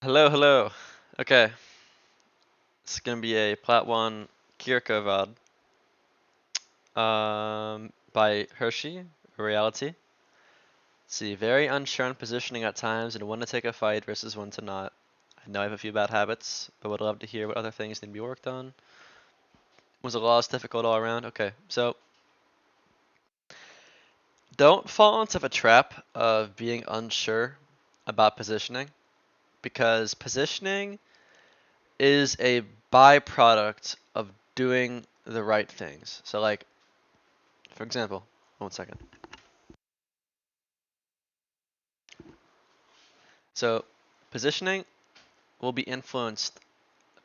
Hello, hello. Okay, this is gonna be a Plat 1 Kiriko VOD by Hershey, reality. See, very unsure on positioning at times and when to take a fight versus when to not. I know I have a few bad habits, but would love to hear what other things need to be worked on. Was the loss difficult all around? Okay, so don't fall into the trap of being unsure about positioning because positioning is a byproduct of doing the right things. So like, for example, 1 second. So positioning will be influenced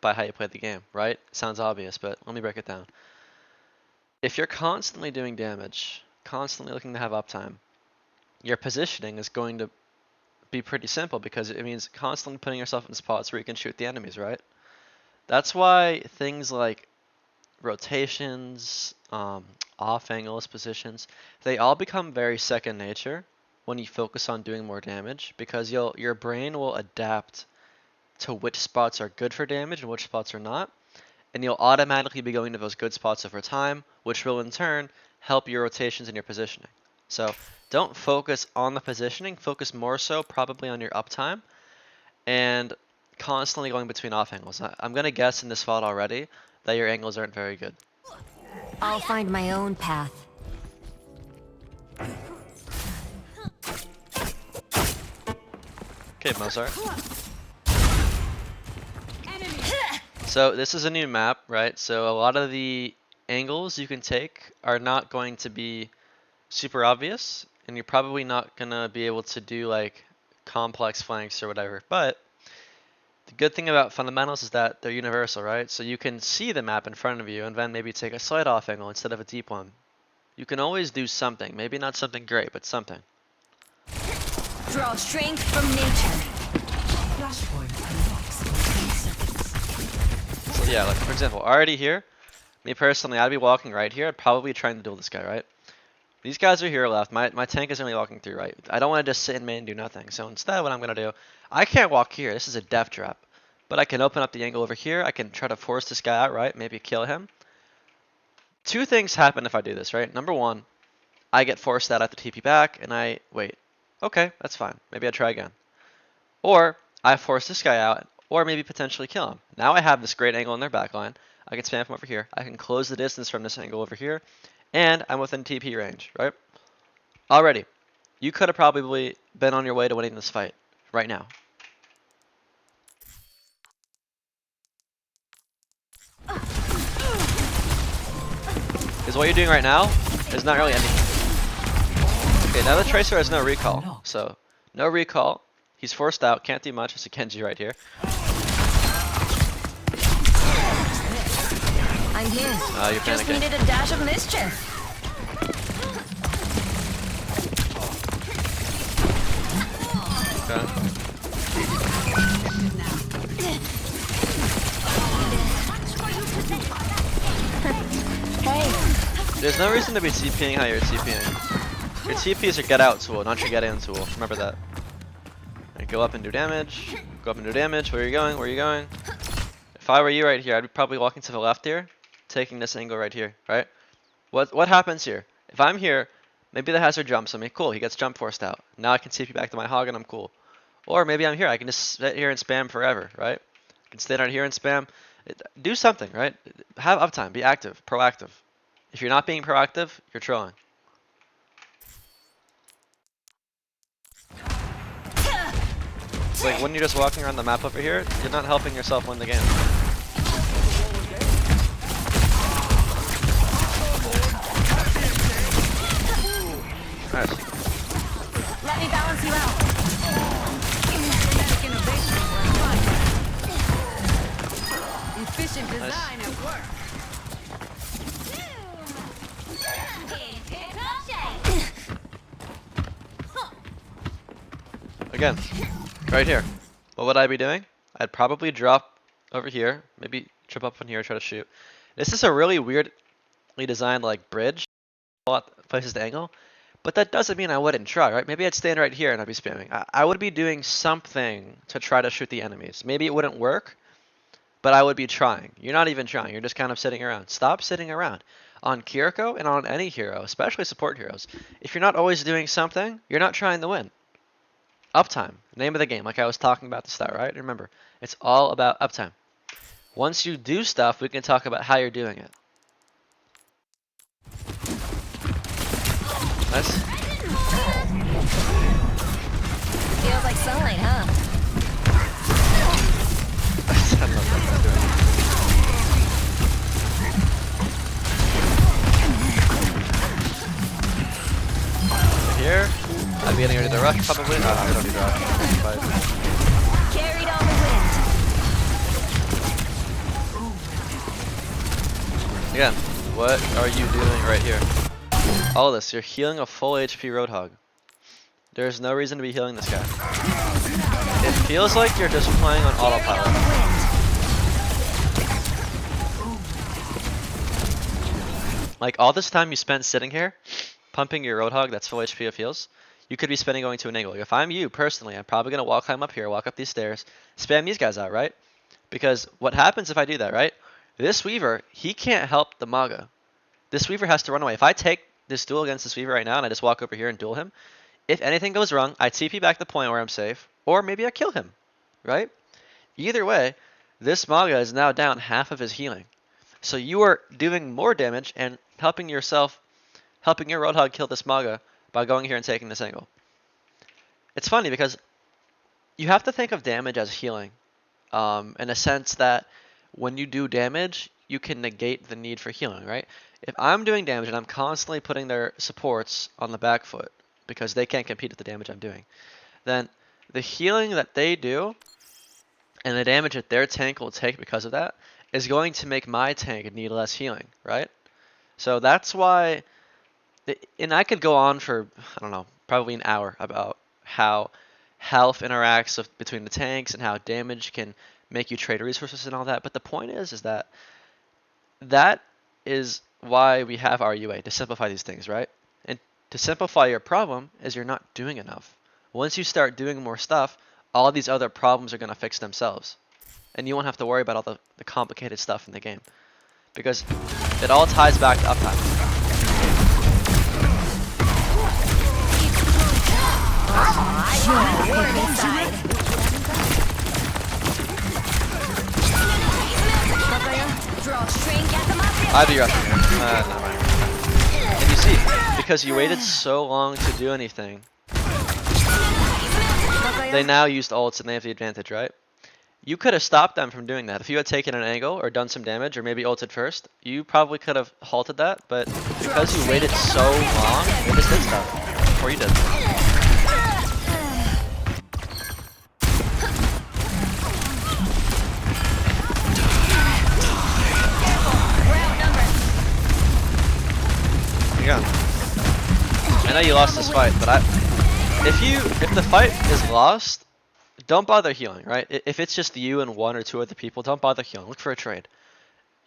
by how you play the game, right? Sounds obvious, but let me break it down. If you're constantly doing damage, constantly looking to have uptime, your positioning is going to be pretty simple because it means constantly putting yourself in spots where you can shoot the enemies, right? That's why things like rotations, off angles, positions, they all become very second nature when you focus on doing more damage because your brain will adapt to which spots are good for damage and which spots are not, and you'll automatically be going to those good spots over time, which will in turn help your rotations and your positioning. So don't focus on the positioning, focus more so probably on your uptime and constantly going between off angles. I'm gonna guess in this VOD already that your angles aren't very good. I'll find my own path. Okay, Mozart. So this is a new map, right? So a lot of the angles you can take are not going to be super obvious, and you're probably not gonna be able to do like complex flanks or whatever. But the good thing about fundamentals is that they're universal, right? So you can see the map in front of you and then maybe take a slight off angle instead of a deep one. You can always do something, maybe not something great, but something. Draw strength from nature. So yeah, like for example, already here, me personally, I'd be walking right here. I'd probably be trying to duel this guy, right? These guys are here left. My tank is only walking through right. I don't want to just sit in main and do nothing. So instead, what I'm going to do, I can't walk here. This is a death trap. But I can open up the angle over here. I can try to force this guy out, right? Maybe kill him. Two things happen if I do this, right? Number one, I get forced out at the TP back, and I wait. Okay, that's fine. Maybe I try again. Or I force this guy out, or maybe potentially kill him. Now I have this great angle in their backline. I can spam from over here. I can close the distance from this angle over here, and I'm within TP range, right? Already, you could have probably been on your way to winning this fight right now. Because what you're doing right now is not really anything. Okay, now the Tracer has no recall, so no recall. He's forced out, can't do much. It's a Genji right here. I'm here. You're Just panicking. needed a dash of mischief. Okay. Hey, There's no reason to be TPing how you're TPing. Your TP is your get out tool, not your get in tool. Remember that. And go up and do damage. Go up and do damage. Where are you going? Where are you going? If I were you right here, I'd be probably walking to the left here, taking this angle right here, right? What happens here? If I'm here, maybe the hazard jumps on me. Cool, he gets jump forced out. Now I can TP back to my hog and I'm cool. Or maybe I'm here, I can just sit here and spam forever, right? I can stay down here and spam. Do something, right? Have uptime, be active, proactive. If you're not being proactive, you're trolling. It's like when you're just walking around the map over here, you're not helping yourself win the game. Nice. let me balance you out. Efficient design at work. Again, right here. What would I be doing? I'd probably drop over here, maybe trip up on here, try to shoot. This is a really weirdly designed like bridge, a lot of places to angle, But that doesn't mean I wouldn't try, right? Maybe I'd stand right here and I'd be spamming. I would be doing something to try to shoot the enemies. Maybe it wouldn't work, but I would be trying. You're not even trying. You're just kind of sitting around. Stop sitting around. On Kiriko and on any hero, especially support heroes, if you're not always doing something, you're not trying to win. Uptime, name of the game, like I was talking about at the start, right? Remember, it's all about uptime. Once you do stuff, we can talk about how you're doing it. Nice. Feels like sunlight, huh? I love that they're doing. Here, I'd be getting ready to rush probably. Oh, no, we don't need to rush. But Carried on the wind. again, what are you doing right here? All of this, you're healing a full HP Roadhog. There's no reason to be healing this guy. It feels like you're just playing on Carried on autopilot. the wind. Like all this time you spent sitting here, pumping your Roadhog that's full HP of heals, you could be spending going to an angle. Like if I'm you personally, I'm probably gonna climb up here, walk up these stairs, spam these guys out, right? Because what happens if I do that, right? This Weaver, he can't help the Maga. This Weaver has to run away. If I take this duel against this Weaver right now and I just walk over here and duel him, if anything goes wrong, I TP back to the point where I'm safe, or maybe I kill him, right? Either way, this Maga is now down half of his healing. So you are doing more damage and helping yourself, helping your Roadhog kill this Maga by going here and taking this angle. It's funny because you have to think of damage as healing, in a sense that when you do damage, you can negate the need for healing, right? If I'm doing damage and I'm constantly putting their supports on the back foot because they can't compete with the damage I'm doing, then the healing that they do and the damage that their tank will take because of that is going to make my tank need less healing, right? So that's why, and I could go on for, I don't know, probably an hour about how health interacts between the tanks and how damage can make you trade resources and all that. But the point is that that is why we have RUA, to simplify these things, right? And to simplify your problem is you're not doing enough. Once you start doing more stuff, all these other problems are going to fix themselves. And you won't have to worry about all the complicated stuff in the game. Because it all ties back to uptime. I'd be rushing here. Never mind. And you see, because you waited so long to do anything, they now used ults and they have the advantage, right? You could have stopped them from doing that. If you had taken an angle or done some damage or maybe ulted first, you probably could have halted that, but because you waited so long, they just did stuff. Before you did. Yeah. I know you lost this fight, but if the fight is lost, don't bother healing, right? If it's just you and one or two other people, don't bother healing. Look for a trade.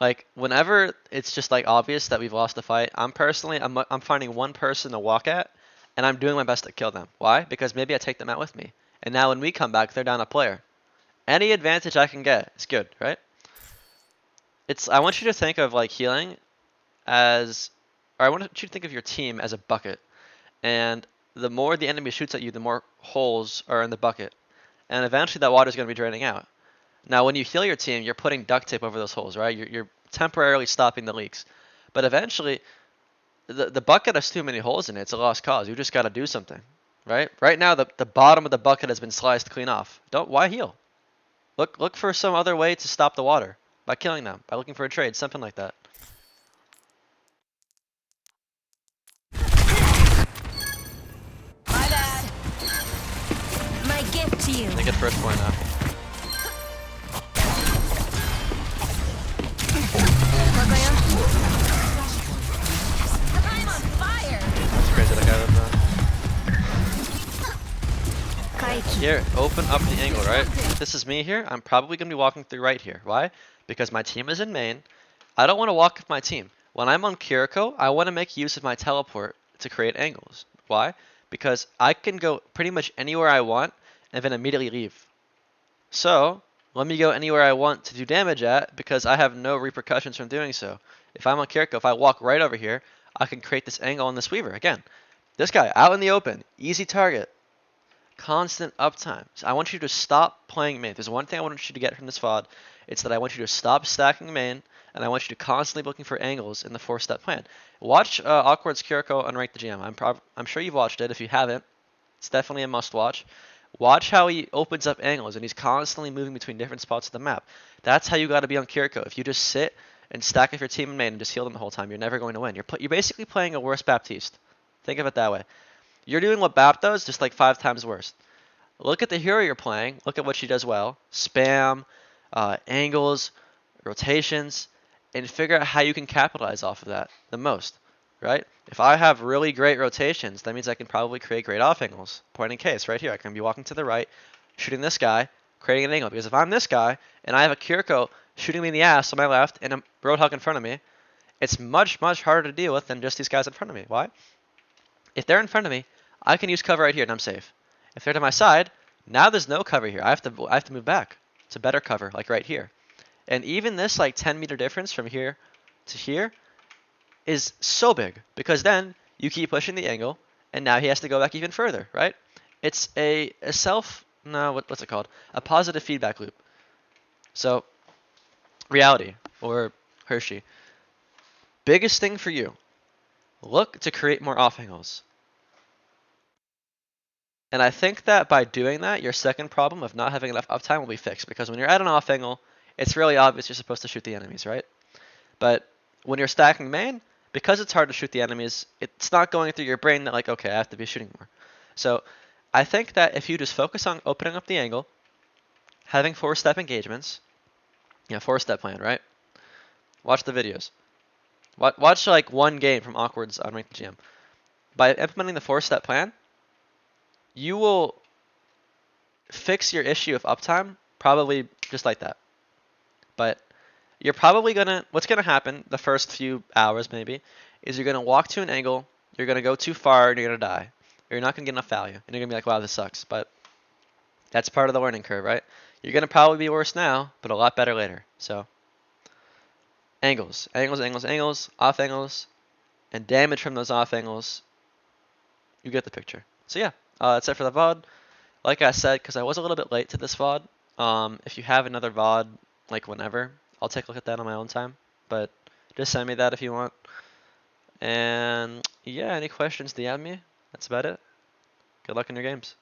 Like whenever it's just like obvious that we've lost the fight, I'm finding one person to walk at, and I'm doing my best to kill them. Why? Because maybe I take them out with me, and now when we come back, they're down a player. Any advantage I can get is good, right? I want you to think of like healing as, or I want you to think of your team as a bucket, and the more the enemy shoots at you, the more holes are in the bucket. And eventually that water is going to be draining out. Now, when you heal your team, you're putting duct tape over those holes, right? You're temporarily stopping the leaks. But eventually, the bucket has too many holes in it. It's a lost cause. You just got to do something, right? Right now, the bottom of the bucket has been sliced clean off. Why heal? Look for some other way to stop the water by killing them, by looking for a trade, something like that. My bad. My gift to you. They get first point now. I'm on fire. That's crazy that guy lives Kaiki. Here, open up the angle, right? If this is me here, I'm probably going to be walking through right here. Why? Because my team is in main. I don't want to walk with my team. When I'm on Kiriko, I want to make use of my teleport to create angles. Why? Because I can go pretty much anywhere I want and then immediately leave. So, let me go anywhere I want to do damage at because I have no repercussions from doing so. If I'm on Kiriko, if I walk right over here, I can create this angle on this Weaver. Again, this guy out in the open, easy target, constant uptime. So I want you to stop playing main. There's one thing I want you to get from this VOD. It's that I want you to stop stacking main, and I want you to constantly be looking for angles in the 4-step plan. Watch Awkward's Kiriko Unrank the GM. I'm sure you've watched it. If you haven't, it's definitely a must watch. Watch how he opens up angles, and he's constantly moving between different spots of the map. That's how you got to be on Kiriko. If you just sit and stack with your team and main and just heal them the whole time, you're never going to win. You're basically playing a worse Baptiste. Think of it that way. You're doing what Bap does, just like 5 times worse. Look at the hero you're playing. Look at what she does well. Spam, angles, rotations, and figure out how you can capitalize off of that the most, right? If I have really great rotations, that means I can probably create great off angles. Point in case, right here, I can be walking to the right, shooting this guy, creating an angle. Because if I'm this guy, and I have a Kiriko shooting me in the ass on my left, and a Roadhog in front of me, it's much, much harder to deal with than just these guys in front of me. Why? If they're in front of me, I can use cover right here, and I'm safe. If they're to my side, now there's no cover here. I have to move back to better cover, like right here. And even this like 10-meter difference from here to here is so big because then you keep pushing the angle, and now he has to go back even further, right? It's a what's it called? A positive feedback loop. So, reality or Hershey. Biggest thing for you, look to create more off angles. And I think that by doing that, your second problem of not having enough uptime will be fixed. Because when you're at an off angle, it's really obvious you're supposed to shoot the enemies, right? But when you're stacking main, because it's hard to shoot the enemies, it's not going through your brain that like, okay, I have to be shooting more. So I think that if you just focus on opening up the angle, having 4-step engagements, 4-step plan, right? Watch the videos. Watch like one game from Awkward's Unranked GM. By implementing the 4-step plan, you will fix your issue of uptime probably just like that. But you're probably what's gonna happen the first few hours maybe, is you're gonna walk to an angle, you're gonna go too far, and you're gonna die. Or you're not gonna get enough value, and you're gonna be like, wow, this sucks. But that's part of the learning curve, right? You're gonna probably be worse now, but a lot better later. So angles, off angles, and damage from those off angles. You get the picture. So yeah, that's it for the VOD. Like I said, because I was a little bit late to this VOD, if you have another VOD, like whenever, I'll take a look at that on my own time. But just send me that if you want. And yeah, any questions, DM me. That's about it. Good luck in your games.